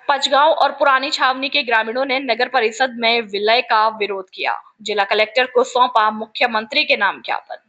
पचगांव और पुरानी छावनी के ग्रामीणों ने नगर परिषद में विलय का विरोध किया। जिला कलेक्टर को सौंपा मुख्यमंत्री के नाम ज्ञापन।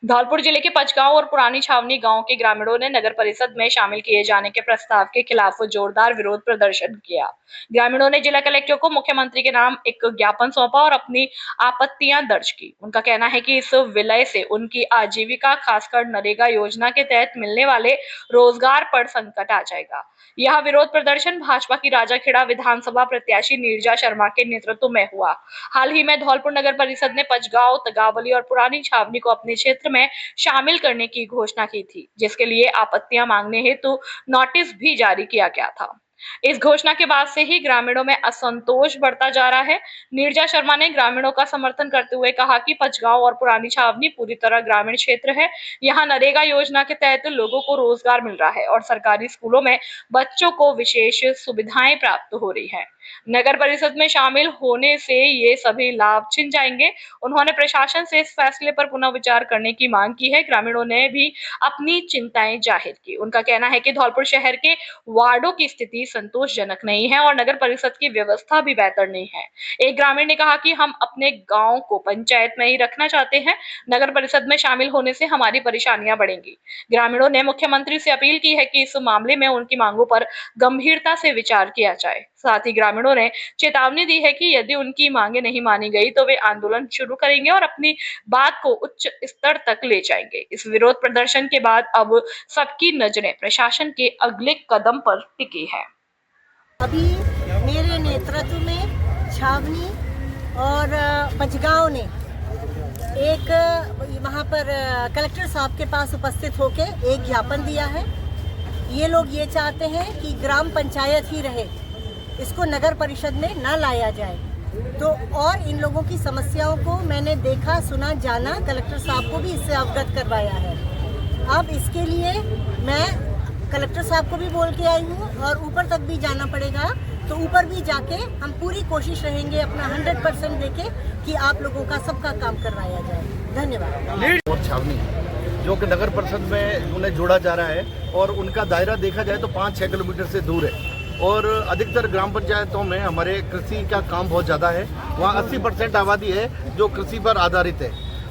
धौलपुर जिले के पचगांव और पुरानी छावनी गांव के ग्रामीणों ने नगर परिषद में शामिल किए जाने के प्रस्ताव के खिलाफ जोरदार विरोध प्रदर्शन किया। ग्रामीणों ने जिला कलेक्टर को मुख्यमंत्री के नाम एक ज्ञापन सौंपा और अपनी आपत्तियां दर्ज की। उनका कहना है कि इस विलय से उनकी आजीविका, खासकर नरेगा योजना के तहत मिलने वाले रोजगार पर संकट आ जाएगा। यह विरोध प्रदर्शन भाजपा की राजाखेड़ा विधानसभा प्रत्याशी नीरजा शर्मा के नेतृत्व में हुआ। हाल ही में धौलपुर नगर परिषद ने पचगांव, तगावली और पुरानी छावनी को अपने क्षेत्र में शामिल करने की घोषणा की थी, जिसके लिए आपत्तियां मांगने हेतु नोटिस भी जारी किया गया था। इस घोषणा के बाद से ही ग्रामीणों में असंतोष बढ़ता जा रहा है। नीरजा शर्मा ने ग्रामीणों का समर्थन करते हुए कहा कि पचगांव और पुरानी छावनी पूरी तरह ग्रामीण क्षेत्र है। यहाँ नरेगा योजना के तहत लोगों को रोजगार मिल रहा है और सरकारी स्कूलों में बच्चों को विशेष सुविधाएं प्राप्त हो रही है। नगर परिषद में शामिल होने से ये सभी लाभ छिन जाएंगे। उन्होंने प्रशासन से इस फैसले पर पुनः विचार करने की मांग की है। ग्रामीणों ने भी अपनी चिंताएं जाहिर की। उनका कहना है कि धौलपुर शहर के वार्डों की स्थिति संतोषजनक नहीं है और नगर परिषद की व्यवस्था भी बेहतर नहीं है। एक ग्रामीण ने कहा कि हम अपने गांव को पंचायत में ही रखना चाहते हैं। नगर परिषद में शामिल होने से हमारी परेशानियां बढ़ेंगी। ग्रामीणों ने मुख्यमंत्री से अपील की है कि इस मामले में उनकी मांगों पर गंभीरता से विचार किया जाए। साथ ही ग्रामीणों ने चेतावनी दी है कि यदि उनकी मांगे नहीं मानी गई तो वे आंदोलन शुरू करेंगे और अपनी बात को उच्च स्तर तक ले जाएंगे। इस विरोध प्रदर्शन के बाद अब सबकी नजरें प्रशासन के अगले कदम पर टिकी है। अभी मेरे नेतृत्व में छावनी और पचगांव ने एक वहाँ पर कलेक्टर साहब के पास उपस्थित होकर एक ज्ञापन दिया है। ये लोग ये चाहते हैं कि ग्राम पंचायत ही रहे, इसको नगर परिषद में न लाया जाए। तो और इन लोगों की समस्याओं को मैंने देखा, सुना, जाना, कलेक्टर साहब को भी इससे अवगत करवाया है। अब इसके लिए मैं कलेक्टर साहब को भी बोल के आई हूँ और ऊपर तक भी जाना पड़ेगा, तो ऊपर भी जाके हम पूरी कोशिश रहेंगे अपना 100% देके कि आप लोगों का सबका काम करवाया जाए। धन्यवाद। और छावनी जो कि नगर परिषद में उन्हें जोड़ा जा रहा है और उनका दायरा देखा जाए तो 5-6 किलोमीटर से दूर है और अधिकतर ग्राम पंचायतों में हमारे कृषि का काम बहुत ज़्यादा है। वहाँ 80% आबादी है जो कृषि पर आधारित है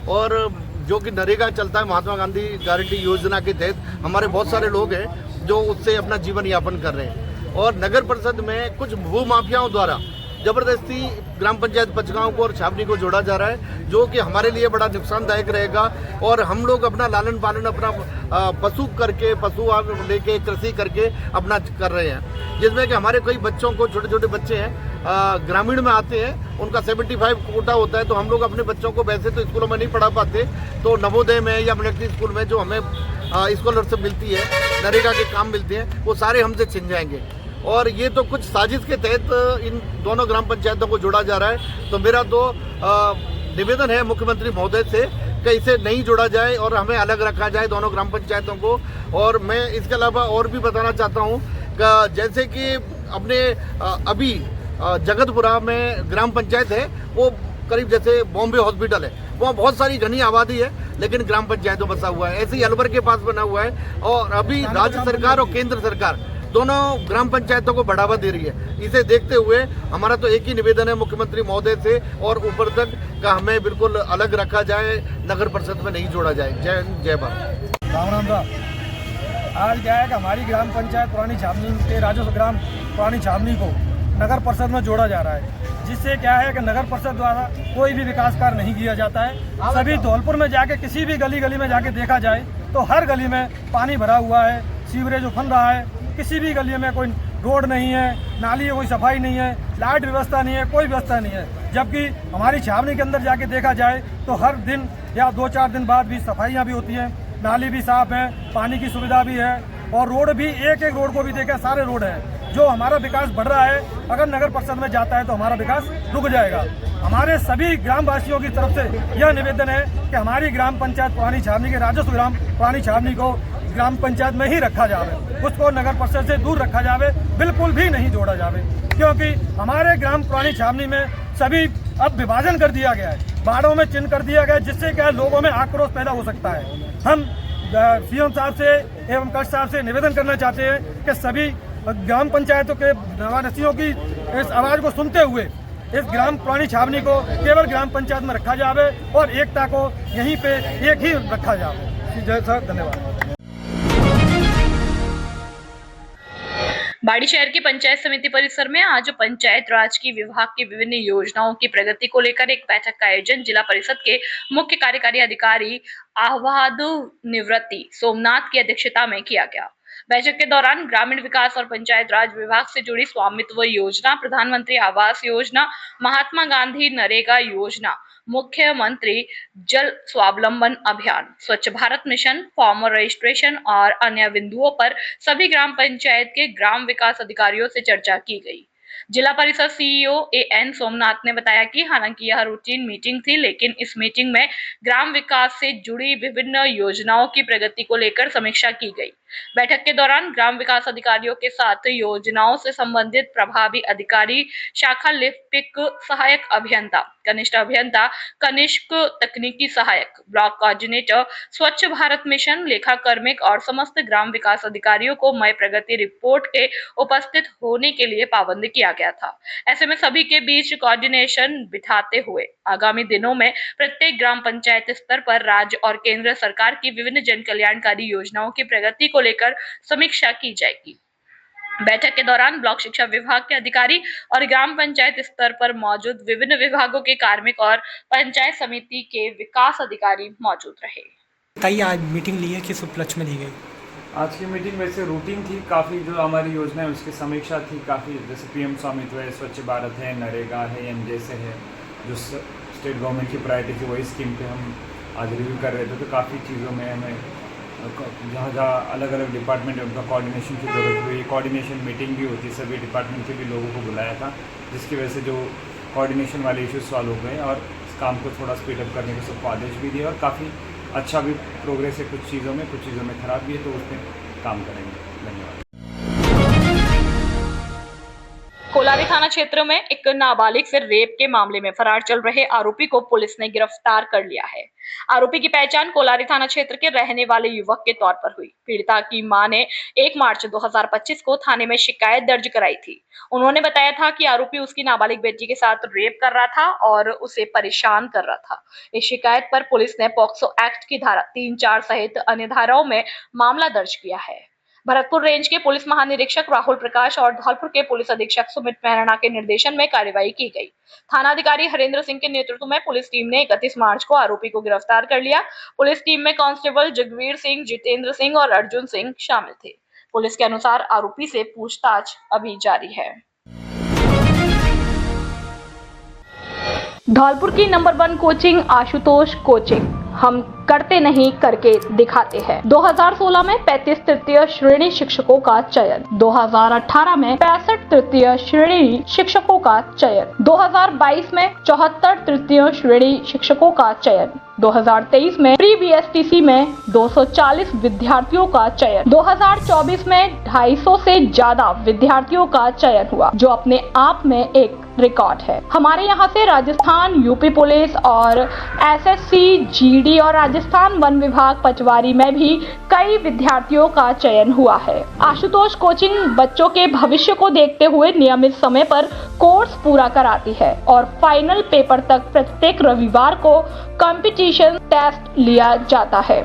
और जो कि नरेगा चलता है, महात्मा गांधी गारंटी योजना के तहत हमारे बहुत सारे लोग हैं जो उससे अपना जीवन यापन कर रहे हैं। और नगर परिषद में कुछ भू माफियाओं द्वारा जबरदस्ती ग्राम पंचायत पचगांव को और छावनी को जोड़ा जा रहा है, जो कि हमारे लिए बड़ा नुकसानदायक रहेगा। और हम लोग अपना लालन पालन अपना पशु लेके कृषि करके अपना कर रहे हैं, जिसमें कि हमारे कई बच्चों को, छोटे छोटे बच्चे हैं ग्रामीण में आते हैं, उनका 75 कोटा होता है, तो हम लोग अपने बच्चों को वैसे तो स्कूलों में नहीं पढ़ा पाते, तो नवोदय में या मिलिट्री स्कूल में जो हमें स्कॉलरशिप मिलती है, नरेगा के काम मिलते हैं, वो सारे हमसे छिन जाएंगे। और ये तो कुछ साजिश के तहत इन दोनों ग्राम पंचायतों को जोड़ा जा रहा है। तो मेरा तो निवेदन है मुख्यमंत्री महोदय से कि इसे नहीं जोड़ा जाए और हमें अलग रखा जाए दोनों ग्राम पंचायतों को। और मैं इसके अलावा और भी बताना चाहता हूँ कि जैसे कि अपने अभी जगतपुरा में ग्राम पंचायत है, वो करीब जैसे बॉम्बे हॉस्पिटल है, वहाँ बहुत सारी घनी आबादी है लेकिन ग्राम पंचायतों बसा हुआ है। ऐसे ही अलवर के पास बना हुआ है और अभी राज्य सरकार और केंद्र सरकार दोनों ग्राम पंचायतों को बढ़ावा दे रही है। इसे देखते हुए हमारा तो एक ही निवेदन है मुख्यमंत्री महोदय से और ऊपर तक का हमें बिल्कुल अलग रखा जाए, नगर परिषद में नहीं जोड़ा जाए। जय हिंद, जय भारत। राम राम। आज क्या है कि हमारी ग्राम पंचायत पुरानी छावनी के राजस्व ग्राम पुरानी छावनी को नगर परिषद में जोड़ा जा रहा है, जिससे क्या है कि नगर परिषद द्वारा कोई भी विकास कार्य नहीं किया जाता है। सभी धौलपुर में जाके किसी भी गली गली में जाके देखा जाए तो हर गली में पानी भरा हुआ है, सीवरेज उफन रहा है, किसी भी गली में कोई रोड नहीं है, नाली है, कोई सफाई नहीं है, लाइट व्यवस्था नहीं है, कोई व्यवस्था नहीं है। जबकि हमारी छावनी के अंदर जाके देखा जाए तो हर दिन या 2-4 दिन बाद भी सफाइयाँ भी होती हैं, नाली भी साफ है, पानी की सुविधा भी है और रोड भी एक रोड को भी देखा सारे रोड हैं। जो हमारा विकास बढ़ रहा है, अगर नगर परिषद में जाता है तो हमारा विकास रुक जाएगा। हमारे सभी ग्राम वासियों की तरफ से यह निवेदन है कि हमारी ग्राम पंचायत पुरानी छावनी के राजस्व ग्राम पुरानी छावनी को ग्राम पंचायत में ही रखा जावे, उसको नगर परिषद से दूर रखा जावे, बिल्कुल भी नहीं जोड़ा जावे। क्योंकि हमारे ग्राम पुरानी छावनी में सभी अब विभाजन कर दिया गया है, बाड़ों में चिन्ह कर दिया गया है, जिससे क्या लोगों में आक्रोश पैदा हो सकता है। हम सीएम साहब से एवं कलेक्टर साहब से निवेदन करना चाहते हैं कि सभी ग्राम पंचायतों के निवासियों की इस आवाज़ को सुनते हुए इस ग्राम पुरानी छावनी को केवल ग्राम पंचायत में रखा जावे और एकता को यहीं पे एक ही रखा जावे। जय सर, धन्यवाद। बाड़ी शहर की पंचायत समिति परिसर में आज पंचायत राज की विभाग की विभिन्न योजनाओं की प्रगति को लेकर एक बैठक का आयोजन जिला परिषद के मुख्य कार्यकारी अधिकारी आहवाद निवृत्ति सोमनाथ की अध्यक्षता में किया गया। बैठक के दौरान ग्रामीण विकास और पंचायत राज विभाग से जुड़ी स्वामित्व योजना, प्रधानमंत्री आवास योजना, महात्मा गांधी नरेगा योजना, मुख्यमंत्री जल स्वावलंबन अभियान, स्वच्छ भारत मिशन, फार्मर रजिस्ट्रेशन और अन्य बिंदुओं पर सभी ग्राम पंचायत के ग्राम विकास अधिकारियों से चर्चा की गई। जिला परिषद सीईओ एन सोमनाथ ने बताया कि हालांकि यह रूटीन मीटिंग थी, लेकिन इस मीटिंग में ग्राम विकास से जुड़ी विभिन्न योजनाओं की प्रगति को लेकर समीक्षा की गई। बैठक के दौरान ग्राम विकास अधिकारियों के साथ योजनाओं से संबंधित प्रभावी अधिकारी, शाखा लिपिक, सहायक अभियंता, कनिष्ठ अभियंता, कनिष्ठ तकनीकी सहायक, ब्लॉक कोऑर्डिनेटर, स्वच्छ भारत मिशन, लेखा कार्मिक और समस्त ग्राम विकास अधिकारियों को मई प्रगति रिपोर्ट के उपस्थित होने के लिए पाबंद किया गया था। ऐसे में सभी के बीच कोऑर्डिनेशन बिठाते हुए आगामी दिनों में प्रत्येक ग्राम पंचायत स्तर पर राज्य और केंद्र सरकार की विभिन्न जन कल्याणकारी योजनाओं की प्रगति को लेकर समीक्षा की जाएगी। बैठक के दौरान ब्लॉक शिक्षा विभाग के अधिकारी और ग्राम पंचायत स्तर पर मौजूद विभिन्न विभागों के कार्मिक और पंचायत समिति के विकास अधिकारी मौजूद रहे। बताइए, आज मीटिंग ली है, किस उपलक्ष्य में ली गई? आज की मीटिंग वैसे रूटीन थी, काफ़ी जो हमारी योजना है उसकी समीक्षा थी। काफ़ी जैसे पीएम स्वामित्व है, स्वच्छ भारत है, नरेगा है, एनजेसे है, जो स्टेट गवर्नमेंट की प्रायोरिटी थी वही स्कीम पे हम आज रिव्यू कर रहे थे। तो काफ़ी चीज़ों में हमें जहाँ जहाँ अलग अलग डिपार्टमेंट है उनका कोऑर्डिनेशन की ज़रूरत हुई। कोऑर्डिनेशन मीटिंग भी होती, सभी डिपार्टमेंट के भी लोगों को बुलाया था, जिसकी वजह से जो कोऑर्डिनेशन वाले इश्यूज सॉल्व हो गए और इस काम को थोड़ा स्पीडअप करने के सबको आदेश भी दिए और काफ़ी अच्छा भी प्रोग्रेस है। कुछ चीज़ों में खराब भी है, तो उस पर काम करेंगे। धन्यवाद। कोलारी थाना क्षेत्र में एक नाबालिग से रेप के मामले में फरार चल रहे आरोपी को पुलिस ने गिरफ्तार कर लिया है। आरोपी की पहचान कोलारी थाना क्षेत्र के रहने वाले युवक के तौर पर हुई। पीड़िता की मां ने 1 मार्च 2025 को थाने में शिकायत दर्ज कराई थी। उन्होंने बताया था कि आरोपी उसकी नाबालिग बेटी के साथ रेप कर रहा था और उसे परेशान कर रहा था। इस शिकायत पर पुलिस ने पॉक्सो एक्ट की धारा 3-4 सहित अन्य धाराओं में मामला दर्ज किया है। भरतपुर रेंज के पुलिस महानिरीक्षक राहुल प्रकाश और धौलपुर के पुलिस अधीक्षक सुमित मेहरा के निर्देशन में कार्रवाई की गई। थानाधिकारी हरेंद्र सिंह के नेतृत्व में पुलिस टीम ने 31 मार्च को आरोपी को गिरफ्तार कर लिया। पुलिस टीम में कांस्टेबल जगवीर सिंह, जितेंद्र सिंह और अर्जुन सिंह शामिल थे। पुलिस के अनुसार आरोपी से पूछताछ अभी जारी है। धौलपुर की नंबर 1 कोचिंग आशुतोष कोचिंग, हम करते नहीं करके दिखाते हैं। 2016 में 35 तृतीय श्रेणी शिक्षकों का चयन, 2018 में 65 तृतीय श्रेणी शिक्षकों का चयन, 2022 में 74 तृतीय श्रेणी शिक्षकों का चयन, 2023 में प्री बीएसटीसी में 240 विद्यार्थियों का चयन, 2024 में 250 से ज्यादा विद्यार्थियों का चयन हुआ, जो अपने आप में एक रिकॉर्ड है। हमारे यहाँ से राजस्थान यूपी पुलिस और एसएससी, जीडी और राजस्थान वन विभाग पचवारी में भी कई विद्यार्थियों का चयन हुआ है। आशुतोष कोचिंग बच्चों के भविष्य को देखते हुए नियमित समय पर कोर्स पूरा कराती है और फाइनल पेपर तक प्रत्येक रविवार को कंपटीशन टेस्ट लिया जाता है।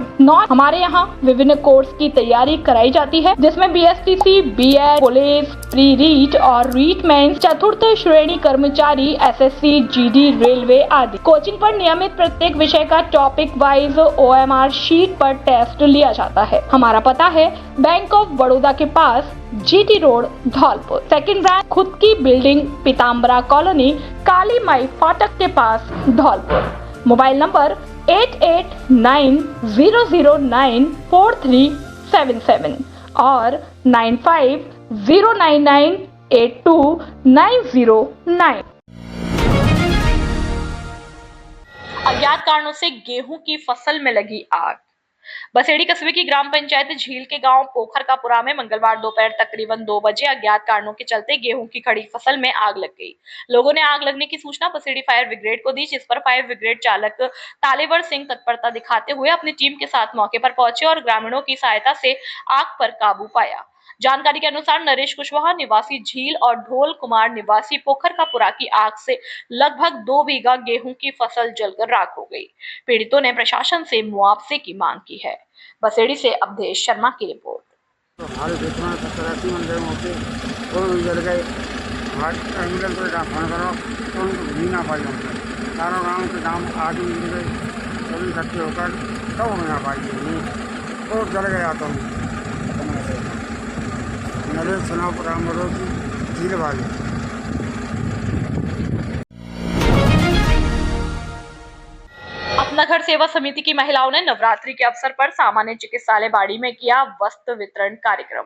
हमारे यहाँ विभिन्न कोर्स की तैयारी कराई जाती है, जिसमें BSTC, BEd, police, pre REET और रीट मेंस, चतुर्थ श्रेणी कर्मचारी, एसएससी, जीडी, रेलवे आदि। कोचिंग पर नियमित प्रत्येक विषय का टॉपिक वाइज ओएमआर शीट पर टेस्ट लिया जाता है। हमारा पता है बैंक ऑफ बड़ौदा के पास, GT road, Dholpur. Second branch खुद की बिल्डिंग, पीताम्बरा कॉलोनी, काली माई फाटक के पास, धौलपुर। मोबाइल नंबर 8890094377 और 9509982909। अज्ञात कारणों से गेहूं की फसल में लगी आग। बसेड़ी कस्बे की ग्राम पंचायत झील के गांव पोखरकापुरा में मंगलवार दोपहर तकरीबन 2 बजे अज्ञात कारणों के चलते गेहूं की खड़ी फसल में आग लग गई। लोगों ने आग लगने की सूचना बसेड़ी फायर ब्रिगेड को दी, जिस पर फायर ब्रिगेड चालक तालेवर सिंह तत्परता दिखाते हुए अपनी टीम के साथ मौके पर पहुंचे और ग्रामीणों की सहायता से आग पर काबू पाया। जानकारी के अनुसार नरेश कुशवाहा निवासी झील और ढोल कुमार निवासी पोखर का पुरा की आग से लगभग 2 बीघा गेहूं की फसल जलकर राख हो गई। पीड़ितों ने प्रशासन से मुआवजे की मांग की है। बसेड़ी से अवधेश शर्मा की रिपोर्ट। तो हमारे क्षेत्र में 70-80 मंदिर होते वो भी जल गए। हमारे एम्बुलेंस को फोन करो तो उनको भी ना पाई हमसे। चारों गाँव के गाँव आगे मिल गए, सभी इकट्ठे होकर तब हमें ना पाई नहीं और जल गया। तो नरेश सुनापुर अमरोह की झील वाली। अपना घर सेवा समिति की महिलाओं ने नवरात्रि के अवसर पर सामान्य चिकित्सालय बाड़ी में किया वस्त्र वितरण कार्यक्रम।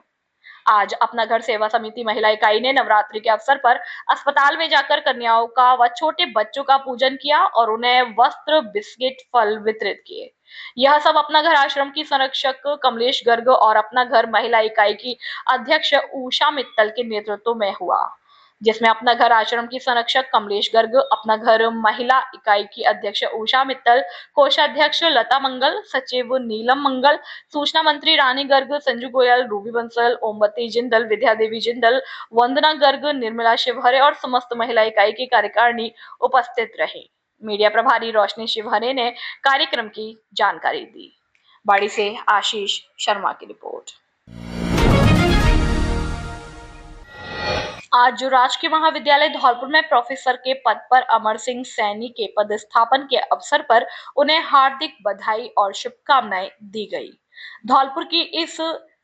आज अपना घर सेवा समिति महिला इकाई ने नवरात्रि के अवसर पर अस्पताल में जाकर कन्याओं का व छोटे बच्चों का पूजन किया और उन्हें वस्त्र, बिस्किट, फल वितरित किए। यह सब अपना घर आश्रम की संरक्षक कमलेश गर्ग और अपना घर महिला इकाई की अध्यक्ष उषा मित्तल के नेतृत्व में हुआ, जिसमें अपना घर आश्रम की संरक्षक कमलेश गर्ग, अपना घर महिला इकाई की अध्यक्ष उषा मित्तल, कोषाध्यक्ष लता मंगल, सचिव नीलम मंगल, सूचना मंत्री रानी गर्ग, संजू गोयल, रूबी बंसल, ओमवती जिंदल, विद्या देवी जिंदल, वंदना गर्ग, निर्मला शिवहरे और समस्त महिला इकाई की कार्यकारिणी उपस्थित रही। मीडिया प्रभारी रोशनी शिवहरे ने कार्यक्रम की जानकारी दी। बाड़ी से आशीष शर्मा की रिपोर्ट। आज जो राजकीय महाविद्यालय धौलपुर में प्रोफेसर के पद पर अमर सिंह सैनी के पदस्थापन के अवसर पर उन्हें हार्दिक बधाई और शुभकामनाएं दी गई। धौलपुर की इस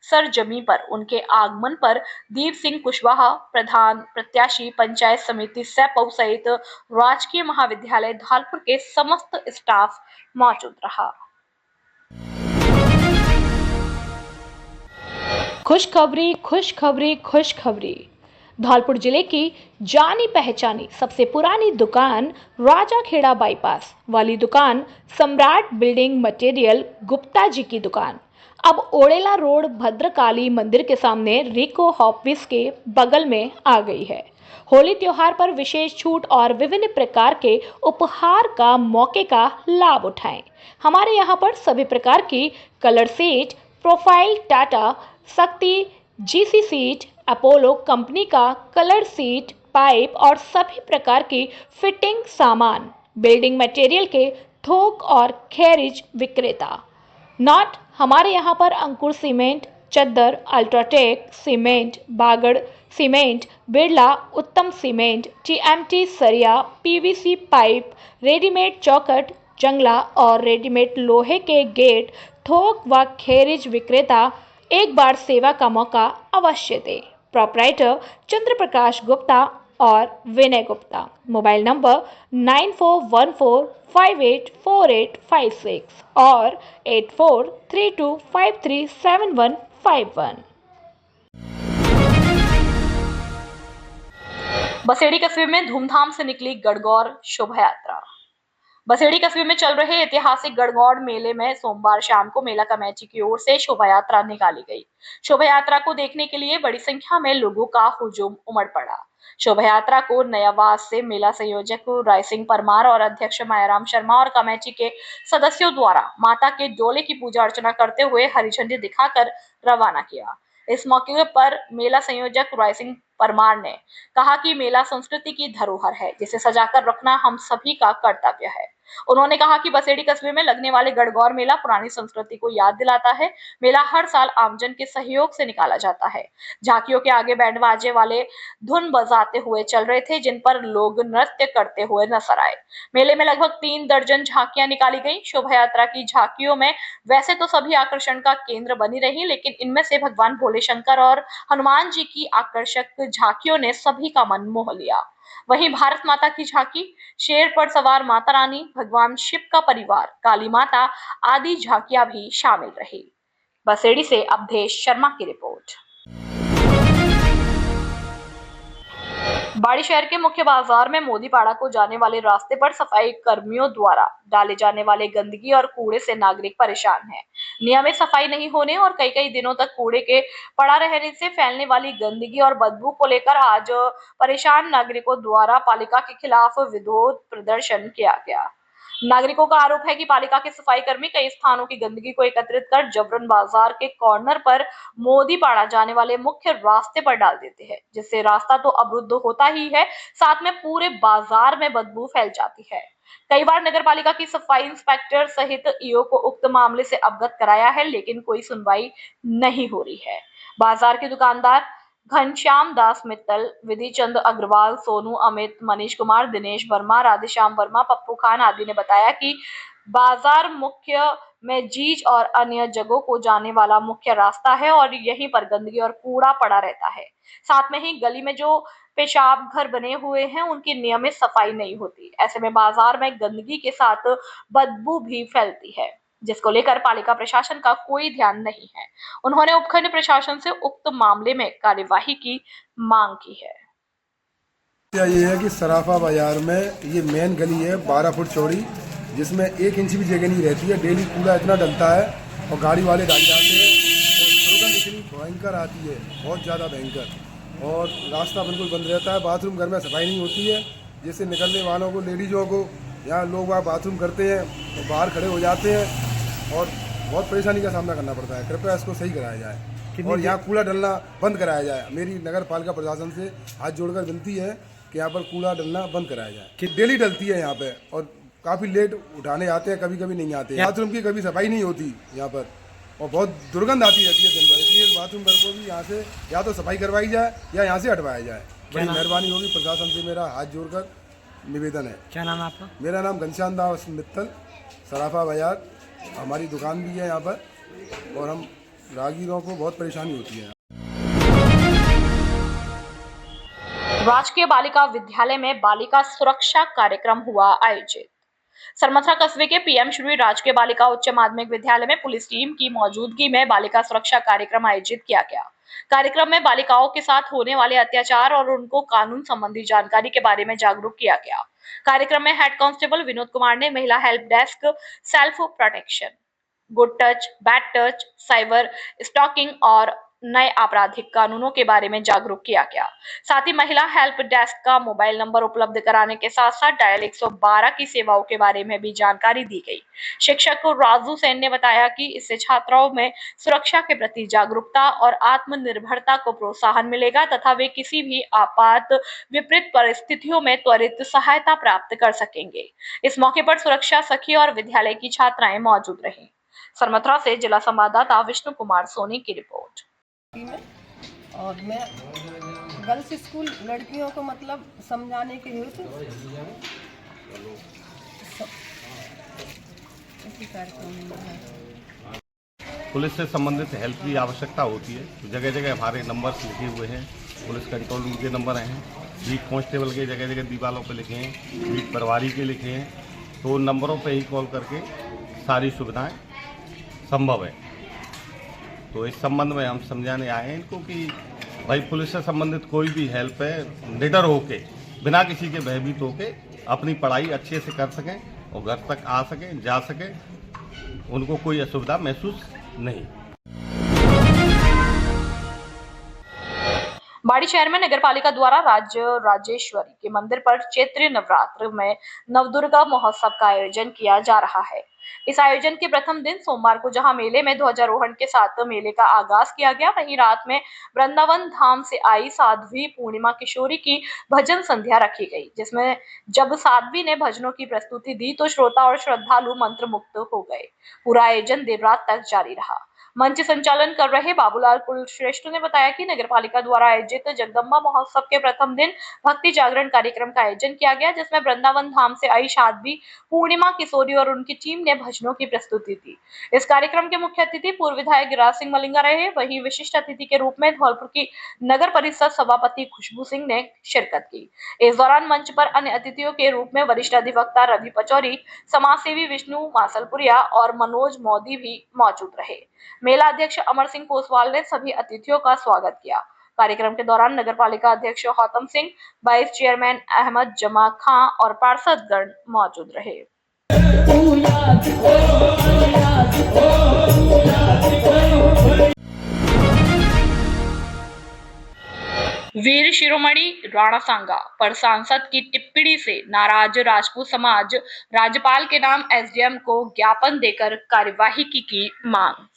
सरजमी पर उनके आगमन पर दीप सिंह कुशवाहा, प्रधान प्रत्याशी पंचायत समिति सैपऊ सहित राजकीय महाविद्यालय धौलपुर के समस्त स्टाफ मौजूद रहा। खुशखबरी, खुशखबरी, खुशखबरी। धौलपुर जिले की जानी पहचानी सबसे पुरानी दुकान राजाखेड़ा बाईपास वाली दुकान सम्राट बिल्डिंग मटेरियल गुप्ता जी की दुकान अब ओड़ेला रोड भद्रकाली मंदिर के सामने रिको ऑफिस के बगल में आ गई है। होली त्योहार पर विशेष छूट और विभिन्न प्रकार के उपहार का मौके का लाभ उठाएं। हमारे यहाँ पर सभी प्रकार की कलर सीट, प्रोफाइल, टाटा, शक्ति, जीसी सीट, अपोलो कंपनी का कलर सीट, पाइप और सभी प्रकार की फिटिंग सामान, बिल्डिंग मटेरियल के थोक और खैरिज विक्रेता। नॉट हमारे यहाँ पर अंकुर सीमेंट, चद्दर, अल्ट्राटेक सीमेंट, बागड़ सीमेंट, बिरला उत्तम सीमेंट, टीएमटी सरिया, पीवीसी पाइप, रेडीमेड चौखट, जंगला और रेडीमेड लोहे के गेट, थोक व खैरिज विक्रेता एक बार सेवा का मौका अवश्य दे। प्रोपराइटर चंद्र प्रकाश गुप्ता और विनय गुप्ता। मोबाइल नंबर 9414584856 और 8432537151। बसेड़ी कस्बे में धूमधाम से निकली गणगौर शोभा यात्रा। बसेड़ी कस्बे में चल रहे ऐतिहासिक गणगौर मेले में सोमवार शाम को मेला कमेटी की ओर से शोभा यात्रा निकाली गई। शोभा यात्रा को देखने के लिए बड़ी संख्या में लोगों का हुजूम उमड़ पड़ा। शोभा यात्रा को नयावास से मेला संयोजक राय सिंह परमार और अध्यक्ष मायाराम शर्मा और कमेटी के सदस्यों द्वारा माता के डोले की पूजा अर्चना करते हुए हरी झंडी दिखाकर रवाना किया। इस मौके पर मेला संयोजक राय सिंह परमार ने कहा कि मेला संस्कृति की धरोहर है, जिसे सजाकर रखना हम सभी का कर्तव्य है। उन्होंने कहा कि बसेड़ी कस्बे में लगने वाले गणगौर मेला पुरानी संस्कृति को याद दिलाता है। मेला हर साल आमजन के सहयोग से निकाला जाता है। झांकियों के आगे बैंड बाजे वाले धुन बजाते हुए चल रहे थे, जिन पर लोग नृत्य करते हुए नजर आए। मेले में लगभग 3 दर्जन झांकियां निकाली गई। शोभा यात्रा की झांकियों में वैसे तो सभी आकर्षण का केंद्र बनी रही, लेकिन इनमें से भगवान भोले शंकर और हनुमान जी की आकर्षक झांकियों ने सभी का मन मोह लिया। वहीं भारत माता की झांकी, शेर पर सवार माता रानी, भगवान शिव का परिवार, काली माता आदि झांकियां भी शामिल रही। बसेड़ी से अवधेश शर्मा की रिपोर्ट। बाड़ी शहर के मुख्य बाजार में मोदीपाड़ा को जाने वाले रास्ते पर सफाई कर्मियों द्वारा डाले जाने वाले गंदगी और कूड़े से नागरिक परेशान हैं। नियमित सफाई नहीं होने और कई कई दिनों तक कूड़े के पड़ा रहने से फैलने वाली गंदगी और बदबू को लेकर आज परेशान नागरिकों द्वारा पालिका के खिलाफ विरोध प्रदर्शन किया गया। नागरिकों का आरोप है कि पालिका के सफाई कर्मी कई स्थानों की गंदगी को एकत्रित कर जबरन बाजार के कॉर्नर पर मोदीपाड़ा जाने वाले मुख्य रास्ते पर डाल देते हैं, जिससे रास्ता तो अवरुद्ध होता ही है, साथ में पूरे बाजार में बदबू फैल जाती है। कई बार नगर पालिका की सफाई इंस्पेक्टर सहित ईओ को उक्त मामले से अवगत कराया है, लेकिन कोई सुनवाई नहीं हो रही है। बाजार के दुकानदार घनश्याम दास मित्तल, विधि चंद अग्रवाल, सोनू अमित, मनीष कुमार, दिनेश वर्मा, राधेश्याम वर्मा, पप्पू खान आदि ने बताया कि बाजार मुख्य में जीज और अन्य जगहों को जाने वाला मुख्य रास्ता है और यहीं पर गंदगी और कूड़ा पड़ा रहता है। साथ में ही गली में जो पेशाब घर बने हुए हैं उनकी नियमित सफाई नहीं होती। ऐसे में बाजार में गंदगी के साथ बदबू भी फैलती है, जिसको लेकर पालिका प्रशासन का कोई ध्यान नहीं है। उन्होंने उपखंड प्रशासन से उक्त मामले में कार्यवाही की मांग की है। ये है कि सराफा बाजार में ये मेन गली है 12 फुट चौड़ी, जिसमें 1 इंच भी जगह नहीं रहती है। डेली कूड़ा इतना डलता है और गाड़ी वाले डाल जाते हैं और दुर्गंध इतनी भयंकर आती है, बहुत ज़्यादा भयंकर, और रास्ता बिल्कुल बंद रहता है। बाथरूम घर में सफाई नहीं होती है, जिससे निकलने वालों को, लेडीज़ों को, यहाँ लोग वहाँ बाथरूम करते हैं तो बाहर खड़े हो जाते हैं और बहुत परेशानी का सामना करना पड़ता है। कृपया इसको सही कराया जाए और यहाँ कूड़ा डलना बंद कराया जाए। मेरी नगर पालिका प्रशासन से हाथ जोड़कर विनती है कि यहाँ पर कूड़ा डलना बंद कराया जाए कि डेली डलती है यहाँ पे और काफ़ी लेट उठाने आते हैं, कभी कभी नहीं आते। बाथरूम की कभी सफाई नहीं होती यहाँ पर और बहुत दुर्गंध आती रहती है दिन भर। इसलिए बाथरूम घर को भी यहाँ से या तो सफाई करवाई जाए या यहाँ से हटवाया जाए। बड़ी मेहरबानी होगी, प्रशासन से मेरा हाथ जोड़कर निवेदन है। क्या नाम है आपका? मेरा नाम घनश्याम दास मित्तल, सराफा बाजार, हमारी दुकान भी है यहाँ पर और हम राहगीरों को बहुत परेशानी होती है। राजकीय बालिका विद्यालय में बालिका सुरक्षा कार्यक्रम हुआ आयोजित। सरमथरा कस्बे के पीएम श्री राजकीय बालिका उच्च माध्यमिक विद्यालय में पुलिस टीम की मौजूदगी में बालिका सुरक्षा कार्यक्रम आयोजित किया गया। कार्यक्रम में बालिकाओं के साथ होने वाले अत्याचार और उनको कानून संबंधी जानकारी के बारे में जागरूक किया गया। कार्यक्रम में हेड कांस्टेबल विनोद कुमार ने महिला help desk, self protection, good touch, bad touch, cyber stalking और नए आपराधिक कानूनों के बारे में जागरूक किया गया। साथ ही महिला हेल्प डेस्क का मोबाइल नंबर उपलब्ध कराने के साथ साथ डायल 112 की सेवाओं के बारे में भी जानकारी दी गई। शिक्षक राजू सेन ने बताया कि इससे छात्राओं में सुरक्षा के प्रति जागरूकता और आत्मनिर्भरता को प्रोत्साहन मिलेगा तथा वे किसी भी आपात विपरीत परिस्थितियों में त्वरित सहायता प्राप्त कर सकेंगे। इस मौके पर सुरक्षा सखी और विद्यालय की छात्राएं मौजूद रहीं। सरमथरा से जिला संवाददाता विष्णु कुमार सोनी की रिपोर्ट। और मैं गर्ल्स स्कूल लड़कियों को मतलब समझाने के हेतु पुलिस से संबंधित हेल्प की आवश्यकता होती है तो जगह जगह हमारे नंबर्स लिखे हुए हैं। पुलिस कंट्रोल रूम के नंबर हैं, बीट कांस्टेबल के जगह जगह दीवारों पर लिखे हैं, बीट प्रभारी के लिखे हैं। तो उन नंबरों पर ही कॉल करके सारी सुविधाएं संभव है। तो इस संबंध में हम समझाने आए हैं इनको कि भाई पुलिस से संबंधित कोई भी हेल्प है, निडर होके, बिना किसी के भयभीत होके अपनी पढ़ाई अच्छे से कर सकें और घर तक आ सकें, जा सकें, उनको कोई असुविधा महसूस नहीं। बाड़ी शहर में नगर पालिका द्वारा राजेश्वरी के मंदिर पर चैत्र नवरात्र में नवदुर्गा महोत्सव का आयोजन किया जा रहा है। इस आयोजन के प्रथम दिन सोमवार को जहां मेले में ध्वजारोहण के साथ मेले का आगाज किया गया, वहीं रात में वृंदावन धाम से आई साध्वी पूर्णिमा किशोरी की भजन संध्या रखी गई, जिसमें जब साध्वी ने भजनों की प्रस्तुति दी तो श्रोता और श्रद्धालु मंत्रमुग्ध हो गए। पूरा आयोजन देर रात तक जारी रहा। मंच संचालन कर रहे बाबूलाल कुलश्रेष्ठ ने बताया कि नगर पालिका द्वारा आयोजित जगदम्बा महोत्सव के प्रथम दिन भक्ति जागरण कार्यक्रम का आयोजन किया गया, जिसमें वृंदावन धाम से आई साध्वी पूर्णिमा किशोरी और उनकी टीम ने भजनों की प्रस्तुति दी। इस कार्यक्रम के मुख्य अतिथि पूर्व विधायक गिरिराज सिंह मलिंगा रहे। वहीं विशिष्ट अतिथि के रूप में धौलपुर की नगर परिषद सभापति खुशबू सिंह ने शिरकत की। इस दौरान मंच पर अन्य अतिथियों के रूप में वरिष्ठ अधिवक्ता रवि पचौरी, समाजसेवी विष्णु मासलपुरिया और मनोज मोदी भी मौजूद रहे। मेला अध्यक्ष अमर सिंह पोसवाल ने सभी अतिथियों का स्वागत किया। कार्यक्रम के दौरान नगर पालिका अध्यक्ष हौतम सिंह, वाइस चेयरमैन अहमद जमा खां और पार्षदगण मौजूद रहे। वीर शिरोमणि राणा सांगा पर सांसद की टिप्पणी से नाराज राजपूत समाज, राज्यपाल के नाम एसडीएम को ज्ञापन देकर कार्यवाही की मांग।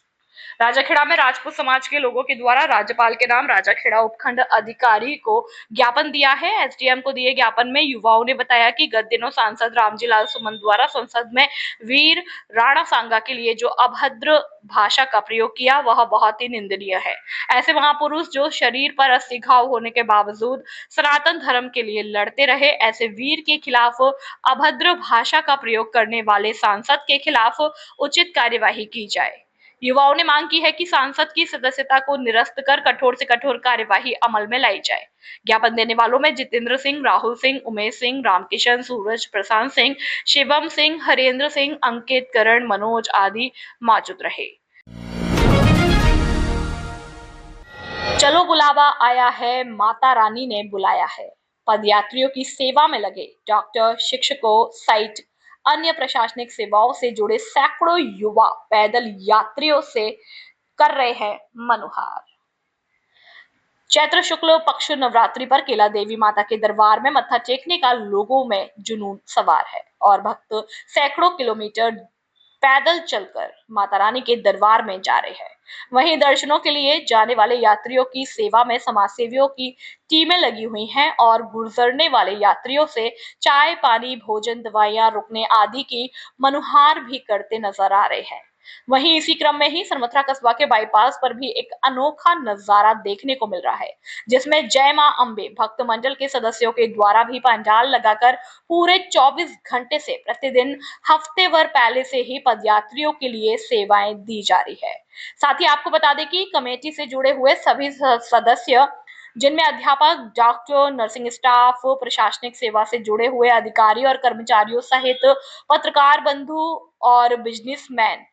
राजाखेड़ा में राजपूत समाज के लोगों के द्वारा राज्यपाल के नाम राजाखेड़ा उपखंड अधिकारी को ज्ञापन दिया है। एसडीएम को दिए ज्ञापन में युवाओं ने बताया कि गत दिनों सांसद रामजी लाल सुमन द्वारा संसद में वीर राणा सांगा के लिए जो अभद्र भाषा का प्रयोग किया वह बहुत ही निंदनीय है। ऐसे महापुरुष जो शरीर पर 80 घाव होने के बावजूद सनातन धर्म के लिए लड़ते रहे, ऐसे वीर के खिलाफ अभद्र भाषा का प्रयोग करने वाले सांसद के खिलाफ उचित कार्यवाही की जाए। युवाओं ने मांग की है कि सांसद की सदस्यता को निरस्त कर कठोर से कठोर कार्यवाही अमल में लाई जाए। ज्ञापन देने वालों में जितेंद्र सिंह, राहुल सिंह, उमेश सिंह, रामकिशन, सूरज प्रशांत सिंह, शिवम सिंह, हरेंद्र सिंह, अंकित, करण, मनोज आदि मौजूद रहे। चलो बुलावा आया है, माता रानी ने बुलाया है। पदयात्रियों की सेवा में लगे डॉक्टर, शिक्षकों सहित अन्य प्रशासनिक सेवाओं से जुड़े सैकड़ों युवा पैदल यात्रियों से कर रहे हैं मनुहार। चैत्र शुक्ल पक्ष नवरात्रि पर केला देवी माता के दरबार में मत्था टेकने का लोगों में जुनून सवार है और भक्त सैकड़ों किलोमीटर पैदल चलकर माता रानी के दरबार में जा रहे हैं। वहीं दर्शनों के लिए जाने वाले यात्रियों की सेवा में समाज सेवियों की टीमें लगी हुई हैं और गुजरने वाले यात्रियों से चाय, पानी, भोजन, दवाइयां, रुकने आदि की मनुहार भी करते नजर आ रहे हैं। वहीं इसी क्रम में ही सरमथरा कस्बा के बाईपास पर भी एक अनोखा नजारा देखने को मिल रहा है, जिसमें जय मां अंबे भक्त मंडल के सदस्यों के द्वारा भी पंडाल लगाकर पूरे 24 घंटे से प्रतिदिन हफ्ते भर पहले से ही पदयात्रियों के लिए सेवाएं दी जा रही है। साथ ही आपको बता दें कि कमेटी से जुड़े हुए सभी सदस्य, जिनमें अध्यापक, डॉक्टर, नर्सिंग स्टाफ, प्रशासनिक सेवा से जुड़े हुए अधिकारी और कर्मचारियों सहित पत्रकार बंधु और बिजनेसमैन,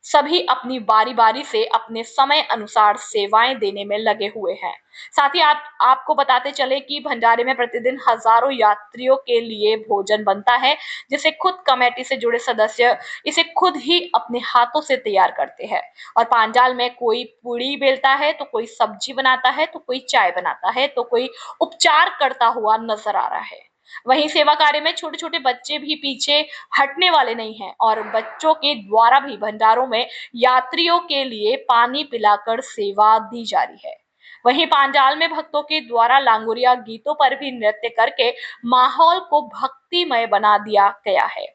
सभी अपनी बारी बारी से अपने समय अनुसार सेवाएं देने में लगे हुए हैं। साथ ही आपको बताते चले कि भंडारे में प्रतिदिन हजारों यात्रियों के लिए भोजन बनता है, जिसे खुद कमेटी से जुड़े सदस्य इसे खुद ही अपने हाथों से तैयार करते हैं और पांडाल में कोई पूड़ी बेलता है, तो कोई सब्जी बनाता है, तो कोई चाय बनाता है, तो कोई उपचार करता हुआ नजर आ रहा है। वहीं सेवा कार्य में छोटे छोटे बच्चे भी पीछे हटने वाले नहीं हैं और बच्चों के द्वारा भी भंडारों में यात्रियों के लिए पानी पिलाकर सेवा दी जा रही है। वहीं पांडाल में भक्तों के द्वारा लांगुरिया गीतों पर भी नृत्य करके माहौल को भक्तिमय बना दिया गया है।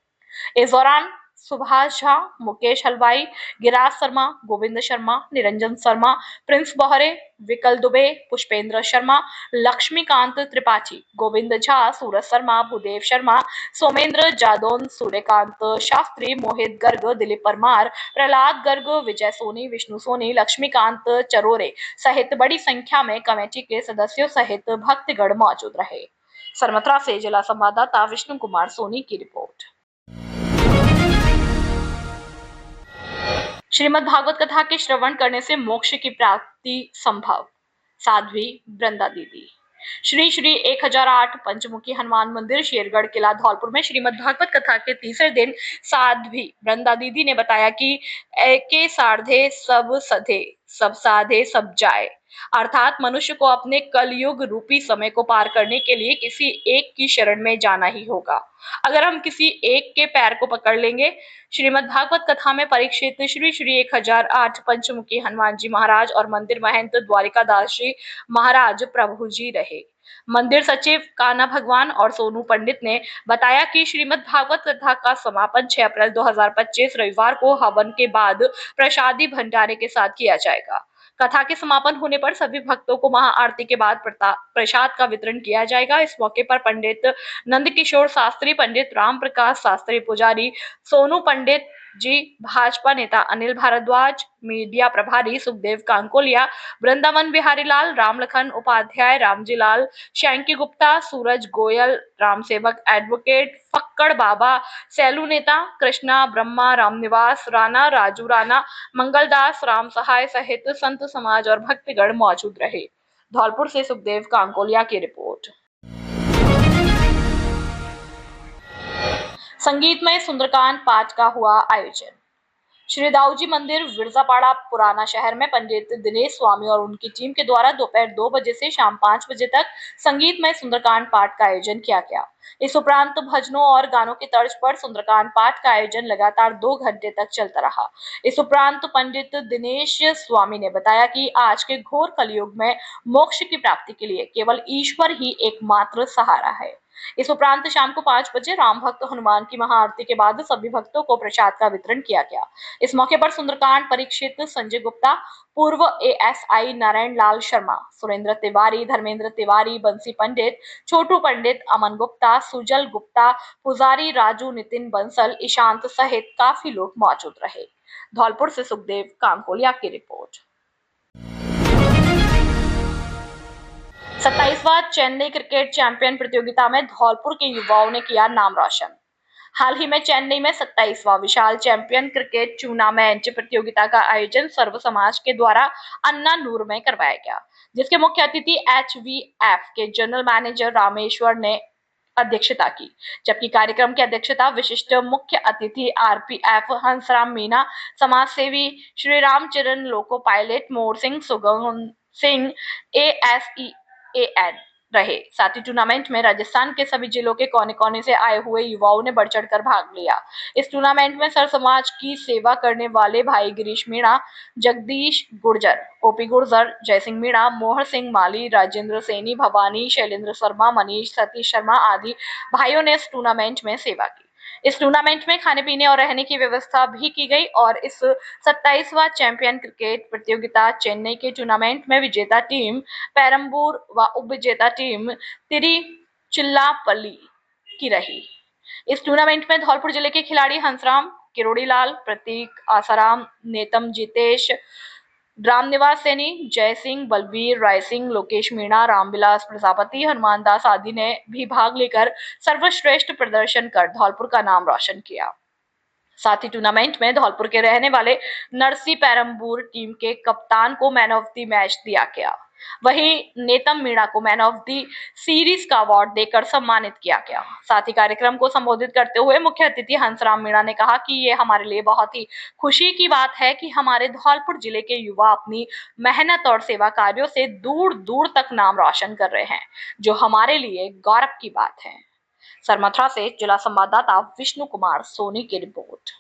इस दौरान सुभाष झा, मुकेश हलवाई, गिराज शर्मा, गोविंद शर्मा, निरंजन शर्मा, प्रिंस बहरे, विकल दुबे, पुष्पेंद्र शर्मा, लक्ष्मीकांत त्रिपाठी, गोविंद झा, सूरज शर्मा, भूदेव शर्मा, सोमेंद्र जादौन, सूर्यकांत शास्त्री, मोहित गर्ग, दिलीप परमार, प्रहलाद गर्ग, विजय सोनी, विष्णु सोनी, लक्ष्मीकांत चरोरे सहित बड़ी संख्या में कमेटी के सदस्यों सहित भक्तगण मौजूद रहे। सरमथरा से जिला संवाददाता विष्णु कुमार सोनी की रिपोर्ट। श्रीमद् भागवत कथा के श्रवण करने से मोक्ष की प्राप्ति संभव, साध्वी वृंदा दीदी। श्री श्री 1008 पंचमुखी हनुमान मंदिर, शेरगढ़ किला, धौलपुर में श्रीमद् भागवत कथा के तीसरे दिन साध्वी वृंदा दीदी ने बताया कि एके साधे सब सधे, सब साधे सब जाए, अर्थात मनुष्य को अपने कलयुग रूपी समय को पार करने के लिए किसी एक की शरण में जाना ही होगा। अगर हम किसी एक के पैर को पकड़ लेंगे। श्रीमद् भागवत कथा में परीक्षित श्री श्री 1008 पंचमुखी हनुमान जी महाराज और मंदिर महंत द्वारिकादास जी महाराज प्रभु जी रहे। मंदिर सचिव कान्हा भगवान और सोनू पंडित ने बताया कि श्रीमद् भागवत कथा का समापन 6 अप्रैल 2025 रविवार को हवन के बाद प्रसादी भंडारे के साथ किया जाएगा। कथा के समापन होने पर सभी भक्तों को महाआरती के बाद प्रसाद का वितरण किया जाएगा। इस मौके पर पंडित नंदकिशोर शास्त्री, पंडित राम प्रकाश शास्त्री, पुजारी सोनू पंडित जी, भाजपा नेता अनिल भारद्वाज, मीडिया प्रभारी सुखदेव कांकोलिया, वृंदावन बिहारी लाल, रामलखन उपाध्याय, रामजी लाल, शैंकी गुप्ता, सूरज गोयल, राम सेवक एडवोकेट, फक्कड़ बाबा, सैलू नेता, कृष्णा ब्रह्मा, रामनिवास राणा, राजू राणा, मंगलदास, राम सहाय सहित संत समाज और भक्तगण मौजूद रहे। धौलपुर से सुखदेव कांकोलिया की रिपोर्ट। संगीतमय सुंदरकांड पाठ का हुआ आयोजन। श्री दाऊजी मंदिर विरजापाड़ा पुराना शहर में पंडित दिनेश स्वामी और उनकी टीम के द्वारा दोपहर 2 बजे से शाम 5 बजे तक संगीतमय सुंदरकांड पाठ का आयोजन किया गया। इस उपरांत भजनों और गानों की तर्ज पर सुंदरकांड पाठ का आयोजन लगातार 2 घंटे तक चलता रहा। इस उपरांत पंडित दिनेश स्वामी ने बताया कि आज के घोर कलयुग में मोक्ष की प्राप्ति के लिए केवल ईश्वर ही एकमात्र सहारा है। इस उपरांत शाम को 5 बजे राम भक्त हनुमान की महाआरती के बाद सभी भक्तों को प्रसाद का वितरण किया गया। इस मौके पर सुंदरकांड परीक्षित संजय गुप्ता, पूर्व एएसआई नारायण लाल शर्मा, सुरेंद्र तिवारी, धर्मेंद्र तिवारी, बंसी पंडित, छोटू पंडित, अमन गुप्ता, सुजल गुप्ता, पुजारी राजू, नितिन बंसल, ईशांत सहित काफी लोग मौजूद रहे। धौलपुर से सुखदेव कांकोलिया की रिपोर्ट। 27वां चेन्नई क्रिकेट चैंपियन प्रतियोगिता में धौलपुर के युवाओं ने किया नाम रोशन। हाल ही में चेन्नई में 27वां विशाल चैंपियन क्रिकेट टूर्नामेंट प्रतियोगिता का आयोजन सर्व समाज के द्वारा अन्ना नूर में करवाया गया, जिसके मुख्य अतिथि HVF के जनरल मैनेजर रामेश्वर ने अध्यक्षता की, जबकि कार्यक्रम की अध्यक्षता विशिष्ट मुख्य अतिथि RPF हंसराम मीणा, समाज सेवी श्री रामचरण, लोको पायलट मोर सिंह, सुगम सिंह, ASEAN रहे। साथ ही टूर्नामेंट में राजस्थान के सभी जिलों के कोने कोने से आए हुए युवाओं ने बढ़ चढ़कर भाग लिया। इस टूर्नामेंट में सर समाज की सेवा करने वाले भाई गिरीश मीणा, जगदीश गुर्जर, OP गुर्जर, जयसिंह मीणा, मोहर सिंह माली, राजेंद्र सैनी, भवानी, शैलेंद्र शर्मा, मनीष, सतीश शर्मा आदि भाइयों ने इस टूर्नामेंट में सेवा की। इस टूर्नामेंट में खाने पीने और रहने की व्यवस्था भी की गई और इस 27वां चैंपियन क्रिकेट प्रतियोगिता चेन्नई के टूर्नामेंट में विजेता टीम पेरम्बूर व उपविजेता टीम तिरुचिरापल्ली की रही। इस टूर्नामेंट में धौलपुर जिले के खिलाड़ी हंसराम, किरोड़ीलाल, प्रतीक, आसाराम, नेतम, जितेश, रामनिवास सैनी, जय सिंह, बलबीर, राय सिंह, लोकेश मीणा, रामविलास प्रजापति, हनुमान दास आदि ने भी भाग लेकर सर्वश्रेष्ठ प्रदर्शन कर धौलपुर का नाम रोशन किया। साथ ही टूर्नामेंट में धौलपुर के रहने वाले नरसी पेरम्बूर टीम के कप्तान को मैन ऑफ द मैच दिया गया। वहीं नेतम मीणा को मैन ऑफ द सीरीज का अवार्ड देकर सम्मानित किया गया। साथ ही कार्यक्रम को संबोधित करते हुए मुख्य अतिथि हंसराम मीणा ने कहा कि ये हमारे लिए बहुत ही खुशी की बात है कि हमारे धौलपुर जिले के युवा अपनी मेहनत और सेवा कार्यों से दूर दूर तक नाम रोशन कर रहे हैं, जो हमारे लिए गौरव की बात है। सरमथुरा से जिला संवाददाता विष्णु कुमार सोनी की रिपोर्ट।